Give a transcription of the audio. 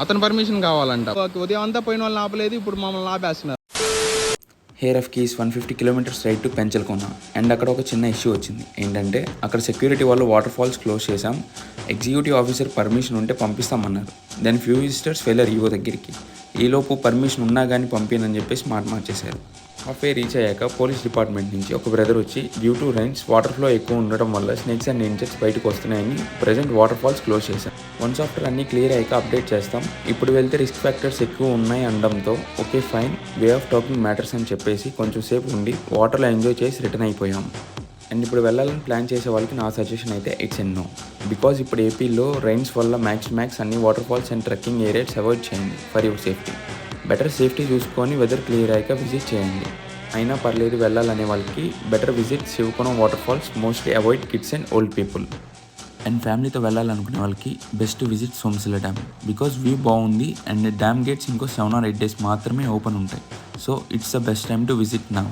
అతని పర్మిషన్ కావాలంట. ఉదయం అంతా పోయిన వాళ్ళని ఆపలేదు, ఇప్పుడు మమ్మల్ని ఆపేస్తున్నారు. హెయిర్ ఆఫ్ కీస్ 150 kilometres ride to Penchalkona. And అక్కడ ఒక చిన్న ఇష్యూ వచ్చింది. ఏంటంటే అక్కడ సెక్యూరిటీ వాళ్ళు వాటర్ ఫాల్స్ క్లోజ్ చేసాం, ఎగ్జిక్యూటివ్ ఆఫీసర్ పర్మిషన్ ఉంటే పంపిస్తామన్నారు. దెన్ ఫ్యూ విజిటర్స్ వెళ్ళారు ఈవో దగ్గరికి. ఈలోపు పర్మిషన్ ఉన్నా కానీ పంపినని చెప్పేసి మార్చేశారు. హాఫ్వే రీచ్ అయ్యాక పోలీస్ డిపార్ట్మెంట్ నుంచి ఒక బ్రదర్ వచ్చి due to rains water flow ఎక్కువ ఉండడం వల్ల స్నేక్స్ అండ్ ఇన్సెక్ట్స్ బయటకు వస్తున్నాయని ప్రజెంట్ వాటర్ ఫాల్స్ క్లోజ్ చేశాం. వన్స్ ఆఫ్టర్ అన్నీ క్లియర్ అయ్యాక అప్డేట్ చేస్తాం. ఇప్పుడు వెళ్తే రిస్క్ ఫ్యాక్టర్స్ ఎక్కువ ఉన్నాయి అనడంతో okay fine, way of talking matters అని చెప్పేసి కొంచెం సేపు ఉండి వాటర్లో ఎంజాయ్ చేసి రిటర్న్ అయిపోయాం. అండ్ ఇప్పుడు వెళ్ళాలని ప్లాన్ చేసే వాళ్ళకి నా సజెషన్ అయితే ఇట్స్ ఎన్ నో. బికాజ్ ఇప్పుడు ఏపీలో రైన్స్ వల్ల మ్యాక్స్ అన్ని waterfalls and trekking areas avoid చేయండి for your safety. Better safety చూసుకొని వెదర్ క్లియర్ అయ్యాక విజిట్ చేయండి. అయినా పర్లేదు వెళ్ళాలనే వాళ్ళకి better visit Sivakonam waterfalls, mostly avoid kids and old people. And ఫ్యామిలీతో వెళ్ళాలనుకునే వాళ్ళకి best visit Somasila dam. Because view బాగుంది అండ్ డ్యామ్ గేట్స్ ఇంకో 7 or 8 days మాత్రమే ఓపెన్ ఉంటాయి. So it's the best time to visit now.